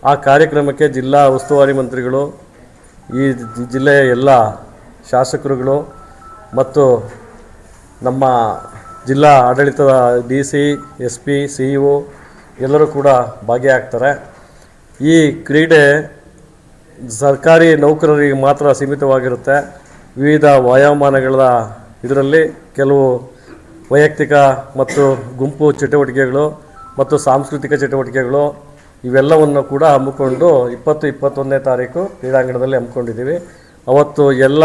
ಆ ಕಾರ್ಯಕ್ರಮಕ್ಕೆ ಜಿಲ್ಲಾ ಉಸ್ತುವಾರಿ ಮಂತ್ರಿಗಳು, ಈ ಜಿಲ್ಲೆಯ ಎಲ್ಲ ಶಾಸಕರುಗಳು ಮತ್ತು ನಮ್ಮ ಜಿಲ್ಲಾ ಆಡಳಿತದ DC, SP, CEO ಎಲ್ಲರೂ ಕೂಡ ಭಾಗಿಯಾಗ್ತಾರೆ. ಈ ಕ್ರೀಡೆ ಸರ್ಕಾರಿ ನೌಕರರಿಗೆ ಮಾತ್ರ ಸೀಮಿತವಾಗಿರುತ್ತೆ. ವಿವಿಧ ವಯೋಮಾನಗಳ ಇದರಲ್ಲಿ ಕೆಲವು ವೈಯಕ್ತಿಕ ಮತ್ತು ಗುಂಪು ಚಟುವಟಿಕೆಗಳು ಮತ್ತು ಸಾಂಸ್ಕೃತಿಕ ಚಟುವಟಿಕೆಗಳು ಇವೆಲ್ಲವನ್ನು ಕೂಡ ಹಮ್ಮಿಕೊಂಡು 20-21ನೇ ತಾರೀಕು ಕ್ರೀಡಾಂಗಣದಲ್ಲಿ ಹಮ್ಮಿಕೊಂಡಿದ್ದೀವಿ. ಅವತ್ತು ಎಲ್ಲ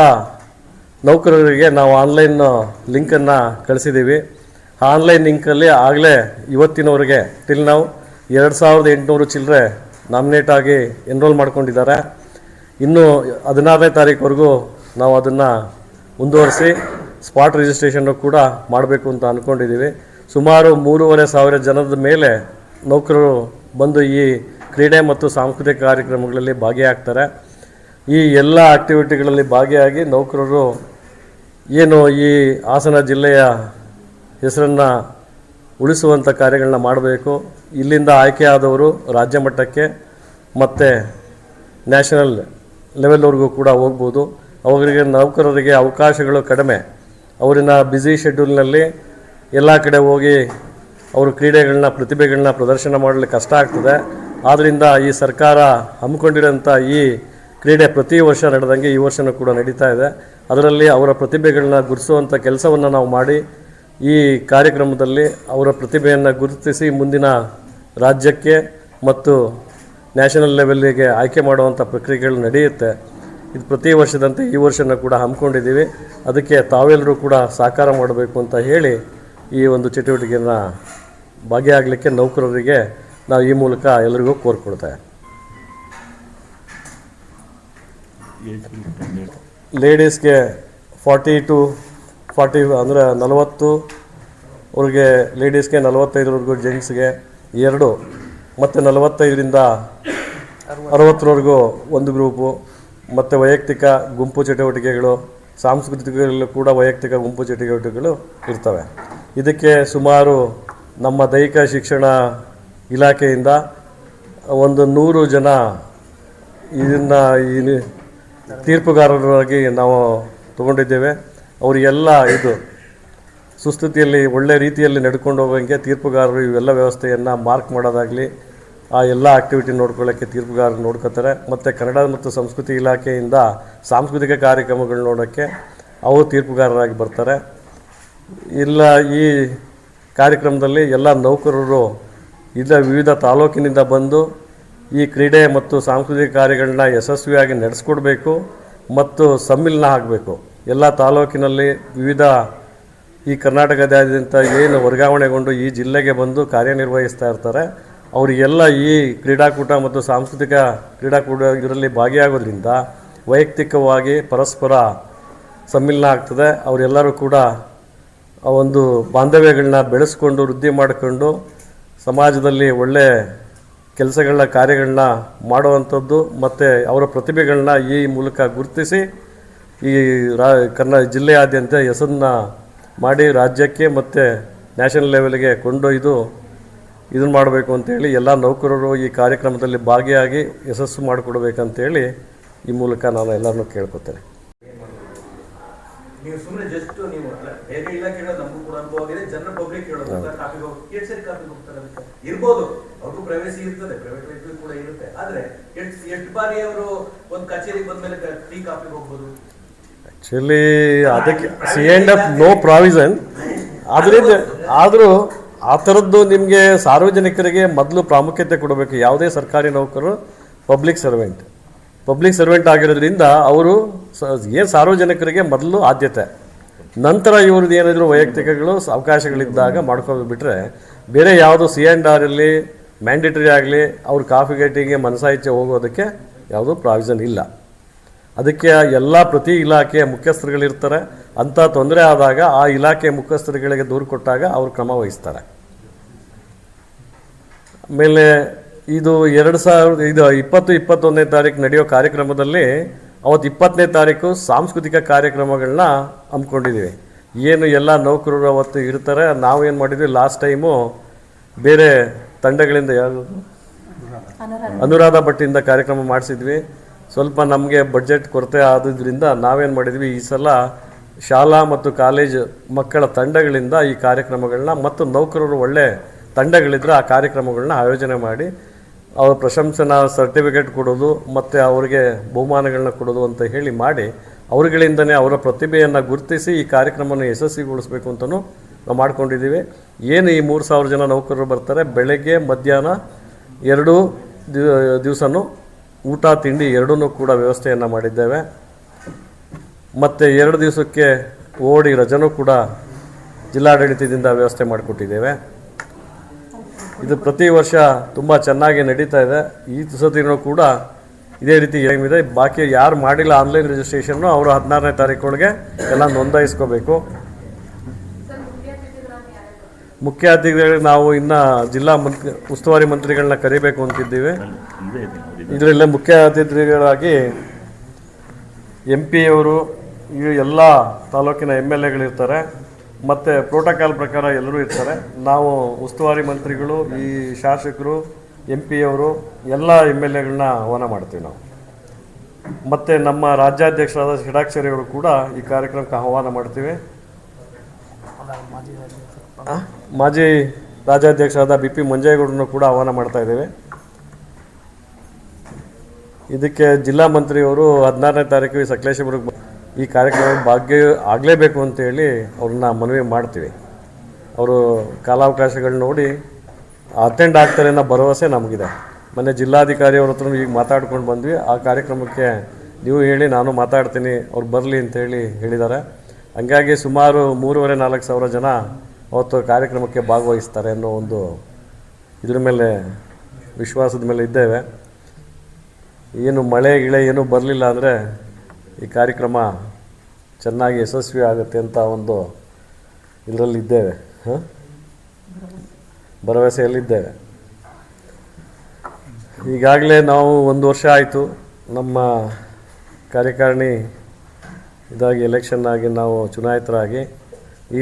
ನೌಕರರಿಗೆ ನಾವು ಆನ್ಲೈನ್ ಲಿಂಕನ್ನು ಕಳಿಸಿದ್ದೀವಿ. ಆ ಆನ್ಲೈನ್ ಲಿಂಕಲ್ಲಿ ಆಗಲೇ ಇವತ್ತಿನವರೆಗೆ ಟಿಲ್ ನಾವು 2800 ಚಿಲ್ಲರೆ ನಾಮಿನೇಟ್ ಆಗಿ ಎನ್ರೋಲ್ ಮಾಡ್ಕೊಂಡಿದ್ದಾರೆ. ಇನ್ನು 16ನೇ ತಾರೀಕುವರೆಗೂ ನಾವು ಅದನ್ನು ಮುಂದುವರಿಸಿ ಸ್ಪಾಟ್ ರಿಜಿಸ್ಟ್ರೇಷನ್ನು ಕೂಡ ಮಾಡಬೇಕು ಅಂತ ಅಂದ್ಕೊಂಡಿದ್ದೀವಿ. ಸುಮಾರು 3500 ಜನದ ಮೇಲೆ ನೌಕರರು ಬಂದು ಈ ಕ್ರೀಡೆ ಮತ್ತು ಸಾಂಸ್ಕೃತಿಕ ಕಾರ್ಯಕ್ರಮಗಳಲ್ಲಿ ಭಾಗಿಯಾಗ್ತಾರೆ. ಈ ಎಲ್ಲ ಆಕ್ಟಿವಿಟಿಗಳಲ್ಲಿ ಭಾಗಿಯಾಗಿ ನೌಕರರು ಏನು ಈ ಹಾಸನ ಜಿಲ್ಲೆಯ ಹೆಸರನ್ನು ಉಳಿಸುವಂಥ ಕಾರ್ಯಗಳನ್ನ ಮಾಡಬೇಕು. ಇಲ್ಲಿಂದ ಆಯ್ಕೆಯಾದವರು ರಾಜ್ಯ ಮಟ್ಟಕ್ಕೆ ಮತ್ತು ನ್ಯಾಷನಲ್ ಲೆವೆಲ್ವರೆಗೂ ಕೂಡ ಹೋಗ್ಬೋದು. ಅವರಿಗೆ ನೌಕರರಿಗೆ ಅವಕಾಶಗಳು ಕಡಿಮೆ. ಅವರಿನ ಬ್ಯುಸಿ ಶೆಡ್ಯೂಲ್ನಲ್ಲಿ ಎಲ್ಲ ಕಡೆ ಹೋಗಿ ಅವರು ಕ್ರೀಡೆಗಳನ್ನ ಪ್ರತಿಭೆಗಳನ್ನ ಪ್ರದರ್ಶನ ಮಾಡಲು ಕಷ್ಟ ಆಗ್ತದೆ. ಆದ್ದರಿಂದ ಈ ಸರ್ಕಾರ ಹಮ್ಮಿಕೊಂಡಿರೋಂಥ ಈ ಕ್ರೀಡೆ ಪ್ರತಿ ವರ್ಷ ನಡೆದಂಗೆ ಈ ವರ್ಷವೂ ಕೂಡ ನಡೀತಾ ಇದೆ. ಅದರಲ್ಲಿ ಅವರ ಪ್ರತಿಭೆಗಳನ್ನ ಗುರುತಿಸುವಂಥ ಕೆಲಸವನ್ನು ನಾವು ಮಾಡಿ ಈ ಕಾರ್ಯಕ್ರಮದಲ್ಲಿ ಅವರ ಪ್ರತಿಭೆಯನ್ನು ಗುರುತಿಸಿ ಮುಂದಿನ ರಾಜ್ಯಕ್ಕೆ ಮತ್ತು ನ್ಯಾಷನಲ್ ಲೆವೆಲ್ಲಿಗೆ ಆಯ್ಕೆ ಮಾಡುವಂಥ ಪ್ರಕ್ರಿಯೆಗಳು ನಡೆಯುತ್ತೆ. ಇದು ಪ್ರತಿ ವರ್ಷದಂತೆ ಈ ವರ್ಷವೂ ಕೂಡ ಹಮ್ಮಿಕೊಂಡಿದ್ದೀವಿ. ಅದಕ್ಕೆ ತಾವೆಲ್ಲರೂ ಕೂಡ ಸಹಕಾರ ಮಾಡಬೇಕು ಅಂತ ಹೇಳಿ ಈ ಒಂದು ಚಟುವಟಿಕೆಯನ್ನು ಭಾಗಿಯಾಗಲಿಕ್ಕೆ ನೌಕರರಿಗೆ ನಾವು ಈ ಮೂಲಕ ಎಲ್ಲರಿಗೂ ಕೋರ್ಕೊಳ್ತೇವೆ. ಲೇಡೀಸ್ಗೆ 40 to 40 ಅಂದರೆ 40 ಅವ್ರಿಗೆ ಲೇಡೀಸ್ಗೆ, 45ವರೆಗೂ ಜೆಂಟ್ಸ್ಗೆ 2, ಮತ್ತು 45ರಿಂದ 60ವರೆಗೂ ಒಂದು ಗ್ರೂಪು, ಮತ್ತು ವೈಯಕ್ತಿಕ ಗುಂಪು ಚಟುವಟಿಕೆಗಳು, ಸಾಂಸ್ಕೃತಿಕಗಳಲ್ಲೂ ಕೂಡ ವೈಯಕ್ತಿಕ ಗುಂಪು ಚಟುವಟಿಕೆಗಳು ಇರ್ತವೆ. ಇದಕ್ಕೆ ಸುಮಾರು ನಮ್ಮ ದೈಹಿಕ ಶಿಕ್ಷಣ ಇಲಾಖೆಯಿಂದ ಒಂದು 100 ಜನ ಇದನ್ನು ಈ ತೀರ್ಪುಗಾರರಾಗಿ ನಾವು ತಗೊಂಡಿದ್ದೇವೆ. ಅವರಿಗೆಲ್ಲ ಇದು ಸುಸ್ಥಿತಿಯಲ್ಲಿ ಒಳ್ಳೆ ರೀತಿಯಲ್ಲಿ ನಡ್ಕೊಂಡು ಹೋಗೋಂಗೆ ತೀರ್ಪುಗಾರರು ಇವೆಲ್ಲ ವ್ಯವಸ್ಥೆಯನ್ನು ಮಾರ್ಕ್ ಮಾಡೋದಾಗಲಿ ಆ ಎಲ್ಲ ಆ್ಯಕ್ಟಿವಿಟಿ ನೋಡ್ಕೊಳ್ಳೋಕ್ಕೆ ತೀರ್ಪುಗಾರರು ನೋಡ್ಕೋತಾರೆ. ಮತ್ತು ಕನ್ನಡ ಮತ್ತು ಸಂಸ್ಕೃತಿ ಇಲಾಖೆಯಿಂದ ಸಾಂಸ್ಕೃತಿಕ ಕಾರ್ಯಕ್ರಮಗಳು ನೋಡೋಕ್ಕೆ ಅವರು ತೀರ್ಪುಗಾರರಾಗಿ ಬರ್ತಾರೆ. ಇಲ್ಲ ಈ ಕಾರ್ಯಕ್ರಮದಲ್ಲಿ ಎಲ್ಲ ನೌಕರರು ವಿವಿಧ ತಾಲೂಕಿನಿಂದ ಬಂದು ಈ ಕ್ರೀಡೆ ಮತ್ತು ಸಾಂಸ್ಕೃತಿಕ ಕಾರ್ಯಗಳನ್ನ ಯಶಸ್ವಿಯಾಗಿ ನಡೆಸ್ಕೊಡ್ಬೇಕು ಮತ್ತು ಸಮ್ಮಿಲನ ಆಗಬೇಕು. ಎಲ್ಲ ತಾಲೂಕಿನಲ್ಲಿ ವಿವಿಧ ಈ ಕರ್ನಾಟಕದಾದ್ಯಂತ ಏನು ವರ್ಗಾವಣೆಗೊಂಡು ಈ ಜಿಲ್ಲೆಗೆ ಬಂದು ಕಾರ್ಯನಿರ್ವಹಿಸ್ತಾ ಇರ್ತಾರೆ ಅವರಿಗೆಲ್ಲ ಈ ಕ್ರೀಡಾಕೂಟ ಮತ್ತು ಸಾಂಸ್ಕೃತಿಕ ಕ್ರೀಡಾಕೂಟ ಇದರಲ್ಲಿ ಭಾಗಿಯಾಗೋದ್ರಿಂದ ವೈಯಕ್ತಿಕವಾಗಿ ಪರಸ್ಪರ ಸಮ್ಮಿಲನ ಆಗ್ತದೆ. ಅವರೆಲ್ಲರೂ ಕೂಡ ಆ ಒಂದು ಬಾಂಧವ್ಯಗಳನ್ನ ಬೆಳೆಸ್ಕೊಂಡು ವೃದ್ಧಿ ಮಾಡಿಕೊಂಡು ಸಮಾಜದಲ್ಲಿ ಒಳ್ಳೆಯ ಕೆಲಸಗಳನ್ನ ಕಾರ್ಯಗಳನ್ನ ಮಾಡುವಂಥದ್ದು ಮತ್ತು ಅವರ ಪ್ರತಿಭೆಗಳನ್ನ ಈ ಮೂಲಕ ಗುರುತಿಸಿ ಈ ಜಿಲ್ಲೆಯಾದ್ಯಂತ ಹೆಸರನ್ನ ಮಾಡಿ ರಾಜ್ಯಕ್ಕೆ ಮತ್ತು ನ್ಯಾಷನಲ್ ಲೆವೆಲ್ಗೆ ಕೊಂಡೊಯ್ದು ಇದನ್ನು ಮಾಡಬೇಕು ಅಂತೇಳಿ ಎಲ್ಲ ನೌಕರರು ಈ ಕಾರ್ಯಕ್ರಮದಲ್ಲಿ ಭಾಗಿಯಾಗಿ ಯಶಸ್ಸು ಮಾಡಿಕೊಡ್ಬೇಕಂತೇಳಿ ಈ ಮೂಲಕ ನಾನು ಎಲ್ಲರನ್ನೂ ಕೇಳ್ಕೊತೇನೆ. ನೀವು ಸುಮ್ಮನೆ ಜಸ್ಟ್ ನೀವು ಬೇರೆ ಇಲಾಖೆ ಹೇಳೋದು ನಮಗೂ ಕೂಡ ಅನುಭವ ಆಗಿದೆ. ಜನರ ಪಬ್ಲಿಕ್ ಹೇಳೋದು ಕಾಫಿಗೆ ಹೋಗಿ ಕೇಸರಿ ಕಾಫಿಗೆ ಹೋಗ್ತಾರೆ ಅಂತ ಇರ್ಬೋದು. ಅವ್ರಿಗೂ ಪ್ರೈವೇಸಿ ಇರ್ತದೆ, ಪ್ರೈವೇಟ್ ವೆಹಿಕಲ್ ಕೂಡ ಇರುತ್ತೆ. ಆದ್ರೆ ಎಷ್ಟು ಬಾರಿ ಅವರು ಒಂದು ಕಚೇರಿಗೆ ಬಂದ್ಮೇಲೆ ಟೀ ಕಾಫಿಗೆ ಹೋಗ್ಬೋದು? ಆ್ಯಕ್ಚುಲಿ ಅದಕ್ಕೆ C&F ನೋ ಪ್ರಾವಿಷನ್. ಅದರಿಂದ ಆದರೂ ಆ ಥರದ್ದು ನಿಮಗೆ ಸಾರ್ವಜನಿಕರಿಗೆ ಮೊದಲು ಪ್ರಾಮುಖ್ಯತೆ ಕೊಡಬೇಕು. ಯಾವುದೇ ಸರ್ಕಾರಿ ನೌಕರರು ಪಬ್ಲಿಕ್ ಸರ್ವೆಂಟ್ ಆಗಿರೋದ್ರಿಂದ ಅವರು ಏನು ಸಾರ್ವಜನಿಕರಿಗೆ ಮೊದಲು ಆದ್ಯತೆ, ನಂತರ ಇವ್ರದ್ದು ಏನಾದರೂ ವೈಯಕ್ತಿಕಗಳು ಅವಕಾಶಗಳಿದ್ದಾಗ ಮಾಡ್ಕೊಬಿಟ್ರೆ ಬೇರೆ ಯಾವುದು C&Rಲ್ಲಿ ಮ್ಯಾಂಡೇಟರಿ ಆಗಲಿ ಅವ್ರ ಕಾಫಿ ಟೀಗೆ ಮನಸಾಯಿಚ್ಚೆ ಹೋಗೋದಕ್ಕೆ ಯಾವುದೂ ಪ್ರಾವಿಷನ್ ಇಲ್ಲ. ಅದಕ್ಕೆ ಎಲ್ಲ ಪ್ರತಿ ಇಲಾಖೆಯ ಮುಖ್ಯಸ್ಥರುಗಳಿರ್ತಾರೆ. ಅಂಥ ತೊಂದರೆ ಆದಾಗ ಆ ಇಲಾಖೆಯ ಮುಖ್ಯಸ್ಥರುಗಳಿಗೆ ದೂರು ಕೊಟ್ಟಾಗ ಅವರು ಕ್ರಮ ವಹಿಸ್ತಾರೆ. ಆಮೇಲೆ ಇದು 2021ನೇ ತಾರೀಕು ನಡೆಯೋ ಕಾರ್ಯಕ್ರಮದಲ್ಲಿ ಅವತ್ತು 20ನೇ ತಾರೀಕು ಸಾಂಸ್ಕೃತಿಕ ಕಾರ್ಯಕ್ರಮಗಳನ್ನ ಹಮ್ಮಿಕೊಂಡಿದ್ದೀವಿ. ಏನು ಎಲ್ಲ ನೌಕರರು ಅವತ್ತು ಇರ್ತಾರೆ. ನಾವೇನು ಮಾಡಿದ್ವಿ ಲಾಸ್ಟ್ ಟೈಮು ಬೇರೆ ತಂಡಗಳಿಂದ ಯಾವುದು ಅನುರಾಧ ಭಟ್ಟಿಂದ ಕಾರ್ಯಕ್ರಮ ಮಾಡಿಸಿದ್ವಿ. ಸ್ವಲ್ಪ ನಮಗೆ ಬಡ್ಜೆಟ್ ಕೊರತೆ ಆದ್ರಿಂದ ನಾವೇನು ಮಾಡಿದ್ವಿ, ಈ ಸಲ ಶಾಲಾ ಮತ್ತು ಕಾಲೇಜು ಮಕ್ಕಳ ತಂಡಗಳಿಂದ ಈ ಕಾರ್ಯಕ್ರಮಗಳನ್ನ ಮತ್ತು ನೌಕರರು ಒಳ್ಳೆ ತಂಡಗಳಿದ್ರೆ ಆ ಕಾರ್ಯಕ್ರಮಗಳನ್ನ ಆಯೋಜನೆ ಮಾಡಿ ಅವ್ರ ಪ್ರಶಂಸನಾ ಸರ್ಟಿಫಿಕೇಟ್ ಕೊಡೋದು ಮತ್ತು ಅವರಿಗೆ ಬಹುಮಾನಗಳನ್ನ ಕೊಡೋದು ಅಂತ ಹೇಳಿ ಮಾಡಿ ಅವರುಗಳಿಂದನೇ ಅವರ ಪ್ರತಿಭೆಯನ್ನು ಗುರುತಿಸಿ ಈ ಕಾರ್ಯಕ್ರಮವನ್ನು ಯಶಸ್ವಿಗೊಳಿಸಬೇಕು ಅಂತಲೂ ನಾವು ಮಾಡ್ಕೊಂಡಿದ್ದೀವಿ. ಏನು ಈ 3,000 ಜನ ನೌಕರರು ಬರ್ತಾರೆ, ಬೆಳಗ್ಗೆ ಮಧ್ಯಾಹ್ನ 2 ದಿವಸನೂ ಊಟ ತಿಂಡಿ ಎರಡನ್ನೂ ಕೂಡ ವ್ಯವಸ್ಥೆಯನ್ನು ಮಾಡಿದ್ದೇವೆ. ಮತ್ತು 2 ದಿವಸಕ್ಕೆ ಓಡಿ ರಜನೂ ಕೂಡ ಜಿಲ್ಲಾಡಳಿತದಿಂದ ವ್ಯವಸ್ಥೆ ಮಾಡಿಕೊಟ್ಟಿದ್ದೇವೆ. ಇದು ಪ್ರತಿ ವರ್ಷ ತುಂಬ ಚೆನ್ನಾಗಿ ನಡೀತಾ ಇದೆ. ಈ ಸತಿನೂ ಕೂಡ ಇದೇ ರೀತಿ ಏನಿದೆ. ಬಾಕಿ ಯಾರು ಮಾಡಿಲ್ಲ ಆನ್ಲೈನ್ ರಿಜಿಸ್ಟ್ರೇಷನ್ನು ಅವರು 16ನೇ ತಾರೀಕೊಳಗೆ ಎಲ್ಲ ನೋಂದಾಯಿಸ್ಕೋಬೇಕು. ಮುಖ್ಯ ಅತಿಥಿಗಳಿಗೆ ನಾವು ಇನ್ನು ಜಿಲ್ಲಾ ಉಸ್ತುವಾರಿ ಮಂತ್ರಿಗಳನ್ನ ಕರಿಬೇಕು ಅಂತಿದ್ದೀವಿ. ಇದರಲ್ಲೇ ಮುಖ್ಯ ಅತಿಥಿಗಳಾಗಿ MP ಅವರು ಎಲ್ಲ ತಾಲೂಕಿನ MLAಗಳಿರ್ತಾರೆ ಮತ್ತು ಪ್ರೋಟೋಕಾಲ್ ಪ್ರಕಾರ ಎಲ್ಲರೂ ಇರ್ತಾರೆ. ನಾವು ಉಸ್ತುವಾರಿ ಮಂತ್ರಿಗಳು, ಈ ಶಾಸಕರು, MP ಅವರು ಎಲ್ಲ MLAಗಳನ್ನ ಆಹ್ವಾನ ಮಾಡ್ತೀವಿ ನಾವು. ಮತ್ತು ನಮ್ಮ ರಾಜ್ಯಾಧ್ಯಕ್ಷರಾದ ಷಡಾಕ್ಷರಿ ಅವರು ಕೂಡ ಈ ಕಾರ್ಯಕ್ರಮಕ್ಕೆ ಆಹ್ವಾನ ಮಾಡ್ತೀವಿ. ಮಾಜಿ ರಾಜ್ಯಾಧ್ಯಕ್ಷರಾದ BP ಮಂಜೇಗೌಡರನ್ನು ಕೂಡ ಆಹ್ವಾನ ಮಾಡ್ತಾ ಇದ್ದೇವೆ. ಇದಕ್ಕೆ ಜಿಲ್ಲಾ ಮಂತ್ರಿಯವರು 16ನೇ ತಾರೀಕು ಸಕಲೇಶಪುರಕ್ಕೆ ಈ ಕಾರ್ಯಕ್ರಮ ಭಾಗ್ಯ ಆಗಲೇಬೇಕು ಅಂತೇಳಿ ಅವ್ರನ್ನ ಮನವಿ ಮಾಡ್ತೀವಿ. ಅವರು ಕಾಲಾವಕಾಶಗಳು ನೋಡಿ ಅಟೆಂಡ್ ಆಗ್ತಾರೆ ಅನ್ನೋ ಭರವಸೆ ನಮಗಿದೆ. ಮೊನ್ನೆ ಜಿಲ್ಲಾಧಿಕಾರಿ ಅವ್ರ ಹತ್ರ ಈಗ ಮಾತಾಡ್ಕೊಂಡು ಬಂದ್ವಿ. ಆ ಕಾರ್ಯಕ್ರಮಕ್ಕೆ ನೀವು ಹೇಳಿ ನಾನು ಮಾತಾಡ್ತೀನಿ, ಅವ್ರು ಬರಲಿ ಅಂತೇಳಿ ಹೇಳಿದ್ದಾರೆ. ಹಂಗಾಗಿ ಸುಮಾರು 3,500-4 ಸಾವಿರ ಜನ ಅವತ್ತು ಕಾರ್ಯಕ್ರಮಕ್ಕೆ ಭಾಗವಹಿಸ್ತಾರೆ ಅನ್ನೋ ಒಂದು ಇದ್ರ ಮೇಲೆ ವಿಶ್ವಾಸದ ಮೇಲೆ ಇದ್ದೇವೆ. ಏನು ಮಳೆ ಗಿಳೆ ಏನೂ ಬರಲಿಲ್ಲ ಅಂದರೆ ಈ ಕಾರ್ಯಕ್ರಮ ಚೆನ್ನಾಗಿ ಯಶಸ್ವಿ ಆಗುತ್ತೆ ಅಂತ ಒಂದು ಇದರಲ್ಲಿದ್ದೇವೆ, ಭರವಸೆಯಲ್ಲಿದ್ದೇವೆ. ಈಗಾಗಲೇ ನಾವು 1 ವರ್ಷ ಆಯಿತು ನಮ್ಮ ಕಾರ್ಯಕಾರಿಣಿ ಇದಾಗಿ ಎಲೆಕ್ಷನ್ ಆಗಿ ನಾವು ಚುನಾಯಿತರಾಗಿ.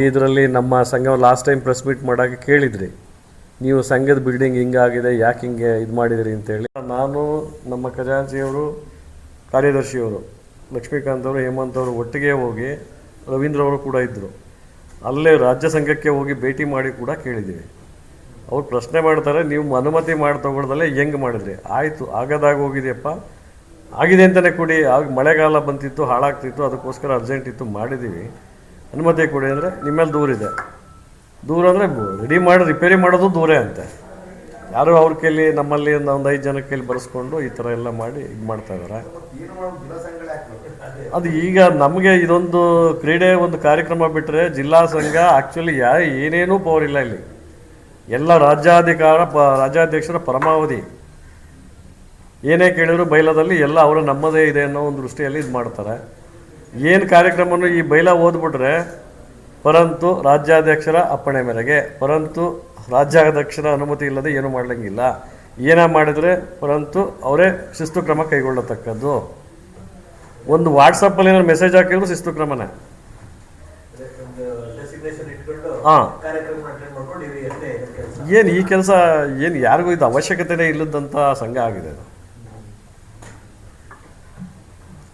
ಇದರಲ್ಲಿ ನಮ್ಮ ಸಂಘ ಲಾಸ್ಟ್ ಟೈಮ್ ಪ್ರೆಸ್ ಮೀಟ್ ಮಾಡಾಗ ಕೇಳಿದ್ರಿ, ನೀವು ಸಂಘದ ಬಿಲ್ಡಿಂಗ್ ಹಿಂಗಾಗಿದೆ, ಯಾಕೆ ಹಿಂಗೆ ಇದು ಮಾಡಿದಿರಿ ಅಂತೇಳಿ. ನಾನು ನಮ್ಮ ಖಜಾಂಚಿಯವರು, ಕಾರ್ಯದರ್ಶಿಯವರು ಲಕ್ಷ್ಮೀಕಾಂತ್ ಅವರು, ಹೇಮಂತ್ ಅವರು ಒಟ್ಟಿಗೆ ಹೋಗಿ, ರವೀಂದ್ರ ಅವರು ಕೂಡ ಇದ್ದರು, ಅಲ್ಲೇ ರಾಜ್ಯ ಸಂಘಕ್ಕೆ ಹೋಗಿ ಭೇಟಿ ಮಾಡಿ ಕೂಡ ಕೇಳಿದ್ದೀವಿ. ಅವ್ರು ಪ್ರಶ್ನೆ ಮಾಡ್ತಾರೆ, ನೀವು ಅನುಮತಿ ಮಾಡಿ ತಗೊಳ್ದಲ್ಲೇ ಹೆಂಗೆ ಮಾಡಿದ್ರಿ? ಆಯಿತು, ಆಗದಾಗ ಹೋಗಿದೆಯಪ್ಪ, ಆಗಿದೆ ಅಂತಲೇ ಕೊಡಿ. ಆಗ ಮಳೆಗಾಲ ಬಂತಿತ್ತು, ಹಾಳಾಗ್ತಿತ್ತು, ಅದಕ್ಕೋಸ್ಕರ ಅರ್ಜೆಂಟ್ ಇತ್ತು, ಮಾಡಿದ್ದೀವಿ, ಅನುಮತಿ ಕೊಡಿ ಅಂದರೆ ನಿಮ್ಮೇಲೆ ದೂರಿದೆ. ದೂರ ಅಂದರೆ ರೆಡಿ ಮಾಡಿ ರಿಪೇರಿ ಮಾಡೋದು ದೂರೇ ಅಂತೆ. ಯಾರು ಅವ್ರ ಕೈಲಿ ನಮ್ಮಲ್ಲಿ ಒಂದು 5 ಜನ ಕೈಲಿ ಬರೆಸ್ಕೊಂಡು ಈ ಥರ ಎಲ್ಲ ಮಾಡಿ ಇದು ಮಾಡ್ತಾಯಿದ್ದಾರೆ. ಅದು ಈಗ ನಮಗೆ ಇದೊಂದು ಕ್ರೀಡೆ ಒಂದು ಕಾರ್ಯಕ್ರಮ ಬಿಟ್ಟರೆ ಜಿಲ್ಲಾ ಸಂಘ ಆ್ಯಕ್ಚುಲಿ ಏನೇನೂ ಪವರ್ ಇಲ್ಲ ಇಲ್ಲಿ. ಎಲ್ಲ ರಾಜ್ಯಾಧ್ಯಕ್ಷರ ಪರಮಾವಧಿ. ಏನೇ ಕೇಳಿದ್ರು ಬೈಲದಲ್ಲಿ ಎಲ್ಲ ಅವರು ನಮ್ಮದೇ ಇದೆ ಅನ್ನೋ ಒಂದು ದೃಷ್ಟಿಯಲ್ಲಿ ಇದು ಮಾಡ್ತಾರೆ. ಏನು ಕಾರ್ಯಕ್ರಮವನ್ನು ಈ ಬೈಲ ಓದ್ಬಿಟ್ರೆ ಪರಂತು ರಾಜ್ಯಾಧ್ಯಕ್ಷರ ಅಪ್ಪಣೆ ಮೇರೆಗೆ, ಪರಂತು ರಾಜ್ಯಾಧ್ಯಕ್ಷರ ಅನುಮತಿ ಇಲ್ಲದೆ ಏನೂ ಮಾಡಲಿಂಗಿಲ್ಲ. ಏನೇ ಮಾಡಿದರೆ ಪರಂತು ಅವರೇ ಶಿಸ್ತು ಕ್ರಮ ಕೈಗೊಳ್ಳತಕ್ಕದ್ದು. ಒಂದು ವಾಟ್ಸಪ್ಪಲ್ಲಿ ಏನಾದ್ರು ಮೆಸೇಜ್ ಹಾಕಿದ್ರು ಶಿಸ್ತು ಕ್ರಮನೇ. ಹಾಂ, ಏನು ಈ ಕೆಲಸ ಏನು ಯಾರಿಗೂ ಇದು ಅವಶ್ಯಕತೆನೇ ಇಲ್ಲದಂಥ ಸಂಘ ಆಗಿದೆ.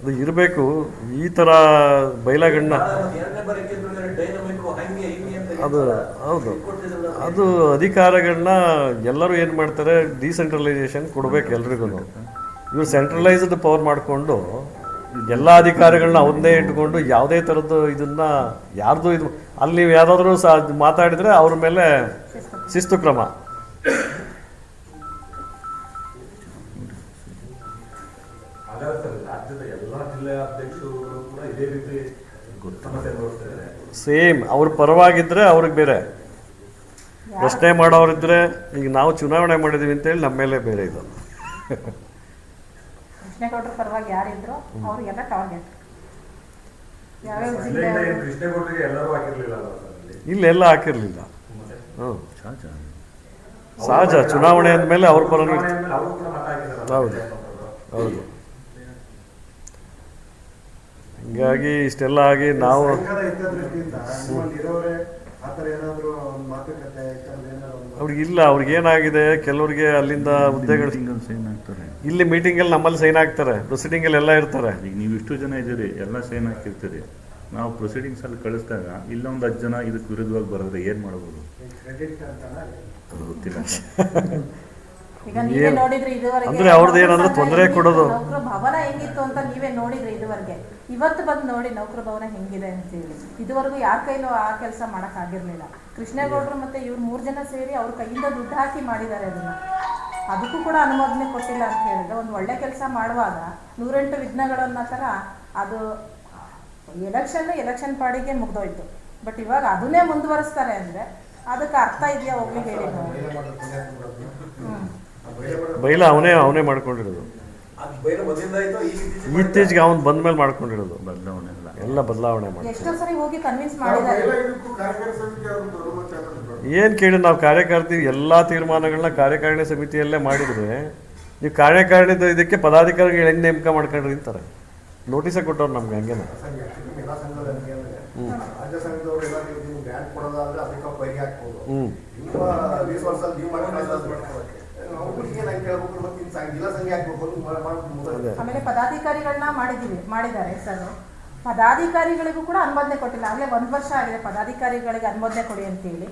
ಅದು ಇರಬೇಕು. ಈ ಥರ ಬೈಲಗಳನ್ನ ಅದು ಹೌದು, ಅದು ಅಧಿಕಾರಗಳನ್ನ ಎಲ್ಲರೂ ಏನು ಮಾಡ್ತಾರೆ, ಡಿಸೆಂಟ್ರಲೈಸೇಷನ್ ಕೊಡಬೇಕು ಎಲ್ರಿಗೂ. ಇವರು ಸೆಂಟ್ರಲೈಸ್ಡ್ ಪವರ್ ಮಾಡಿಕೊಂಡು ಎಲ್ಲ ಅಧಿಕಾರಿಗಳನ್ನ ಒಂದೇ ಇಟ್ಕೊಂಡು ಯಾವುದೇ ಥರದ್ದು ಇದನ್ನು ಯಾರ್ದು ಇದು ಅಲ್ಲಿ ನೀವು ಯಾವುದಾದ್ರೂ ಮಾತಾಡಿದರೆ ಅವ್ರ ಮೇಲೆ ಶಿಸ್ತು ಕ್ರಮ. ಸೇಮ್ ಅವ್ರ ಪರವಾಗಿದ್ದರೆ ಅವ್ರಿಗೆ ಬೇರೆ, ಪ್ರಶ್ನೆ ಮಾಡೋರಿದ್ರೆ ಈಗ ನಾವು ಚುನಾವಣೆ ಮಾಡಿದ್ದೀವಿ ಅಂತೇಳಿ ನಮ್ಮ ಮೇಲೆ ಬೇರೆ ಇದು. ಕೃಷ್ಣೇಗೌಡರ ಪರವಾಗಿ ಯಾರಿದ್ರು ಅವರಿಗೆಲ್ಲ ಟಾರ್ಗೆಟ್. ಇಲ್ಲೆಲ್ಲ ಹಾಕಿರ್ಲಿಲ್ಲ. ಹ್ಞೂ, ಸಹಜ. ಚುನಾವಣೆ ಅಂದಮೇಲೆ ಅವ್ರ ಪರ. ಹೌದು ಹೌದು. ಹಿಂಗಾಗಿ ಇಷ್ಟೆಲ್ಲ ಆಗಿ ನಾವು ಅವ್ರಿಗಿಲ್ಲ, ಅವ್ರಿಗೆ ಏನಾಗಿದೆ, ಕೆಲವರಿಗೆ ಅಲ್ಲಿಂದ ಹುದ್ದೆಗಳು ಸೈನ್ ಆಗ್ತಾರೆ. ಇಲ್ಲಿ ಮೀಟಿಂಗಲ್ಲಿ ನಮ್ಮಲ್ಲಿ ಸೈನ್ ಹಾಕ್ತಾರೆ, ಪ್ರೊಸೀಡಿಂಗಲ್ಲಿ ಎಲ್ಲ ಇರ್ತಾರೆ. ಈಗ ನೀವು ಇಷ್ಟು ಜನ ಇದ್ದೀರಿ, ಎಲ್ಲ ಸೈನ್ ಹಾಕಿರ್ತೀರಿ. ನಾವು ಪ್ರೊಸೀಡಿಂಗ್ಸಲ್ಲಿ ಕಳಿಸಿದಾಗ ಇಲ್ಲೊಂದು 10 ಜನ ಇದಕ್ಕೆ ವಿರುದ್ಧವಾಗಿ ಬರೋದ್ರೆ ಏನು ಮಾಡ್ಬೋದು? ಅದು ಗೊತ್ತಿಲ್ಲ. ಈಗ ನೀವೇ ನೋಡಿದ್ರಿ ಇದುವರೆಗೆ ಅಂದ್ರೆ ಅವ್ರದ್ದು ಏನಂದ್ರೆ ತೊಂದರೆ ಕೊಡೋದು. ನೌಕರ ಭವನ ಹೆಂಗಿತ್ತು ಅಂತ ನೀವೇ ನೋಡಿದ್ರಿ ಇದುವರೆಗೆ. ಇವತ್ತು ಬಂದು ನೋಡಿ ನೌಕರ ಭವನ ಹೆಂಗಿದೆ ಅಂತ ಹೇಳಿ. ಇದುವರೆಗೂ ಯಾರ ಕೈಲೂ ಆ ಕೆಲಸ ಮಾಡಕ್ ಆಗಿರ್ಲಿಲ್ಲ. ಕೃಷ್ಣೇಗೌಡರು ಮತ್ತೆ ಇವ್ರು 3 ಜನ ಸೇರಿ ಅವ್ರ ಕೈಯಿಂದ ದುಡ್ಡು ಹಾಕಿ ಮಾಡಿದ್ದಾರೆ ಅದನ್ನ. ಅದಕ್ಕೂ ಕೂಡ ಅನುಮೋದನೆ ಕೊಟ್ಟಿಲ್ಲ ಅಂತ ಹೇಳಿದ್ರೆ ಒಂದು ಒಳ್ಳೆ ಕೆಲಸ ಮಾಡುವಾಗ 108 ವಿಘ್ನಗಳನ್ನ ತರ ಅದು ಎಲೆಕ್ಷನ್ ಪಾಡಿಗೆ ಮುಗ್ದೋಯ್ತು. ಬಟ್ ಇವಾಗ ಅದನ್ನೇ ಮುಂದುವರಿಸ್ತಾರೆ ಅಂದ್ರೆ ಅದಕ್ಕೆ ಅರ್ಥ ಇದೆಯಾ ಹೋಗ್ಲಿ ಹೇಳಿ ನಾವು. ಬೈಲ ಅವನೇ ಮಾಡ್ಕೊಂಡಿರೋದು. ಅದು ಬೈರ ಮೊದಲಿಂದ ಆಯ್ತು, ಈಗ ಇತ್ತೀಚೆಗೆ ಅವ್ನು ಬಂದ ಮೇಲೆ ಮಾಡ್ಕೊಂಡಿರೋದು. ಬದಲಾವಣೆ ಇಲ್ಲ. ಎಲ್ಲ ಬದಲಾವಣೆ ಮಾಡಿ ಎಷ್ಟೋ ಸರಿ ಹೋಗಿ ಕನ್ವಿನ್ಸ್ ಮಾಡಿದ್ದಾರೆ. ಏನು ಕೇಳಿ, ನಾವು ಕಾರ್ಯಕರ್ತಿ ಎಲ್ಲ ತೀರ್ಮಾನಗಳನ್ನ ಕಾರ್ಯಕಾರಿಣಿ ಸಮಿತಿಯಲ್ಲೇ ಮಾಡಿದ್ರೆ ನೀವು ಕಾರ್ಯಕಾರಿಣಿದ ಇದಕ್ಕೆ ಪದಾಧಿಕಾರಿಗಳು ಹೆಂಗೆ ನೇಮಕ ಮಾಡ್ಕೊಂಡ್ರಿ ಅಂತಾರೆ. ನೋಟಿಸೇ ಕೊಟ್ಟವ್ರು ನಮ್ಗೆ ಹಂಗೇನೆ. ರಾಜ್ಯ ಸಂಘದವರು ಎಲ್ಲ ನೀವು ಗ್ರ್ಯಾಂಟ್ ಕೊಡೋದಾದ್ರೆ ಅದಕ್ಕೆ ಬೈಗೆ ಹಾಕ್ಬೋದು. ಹ್ಞೂ ರಿಸೋರ್ಸಲ್ಲಿ ನೀವು ಕೇಳ್ಬೇಕು, ಮತ್ತೆ ಜಿಲ್ಲಾ ಸಂಘ ಹಾಕ್ಬೇಕು. ಆಮೇಲೆ ಪದಾಧಿಕಾರಿಗಳನ್ನ ಮಾಡಿದ್ದಾರೆ ಸರ್. ಪದಾಧಿಕಾರಿಗಳಿಗೂ ಕೂಡ ಅನುಮೋದನೆ ಕೊಟ್ಟಿಲ್ಲ. ಆಗಲೇ 1 ವರ್ಷ ಆಗಿದೆ ಪದಾಧಿಕಾರಿಗಳಿಗೆ ಅನುಮೋದನೆ ಕೊಡಿ ಅಂತೇಳಿ.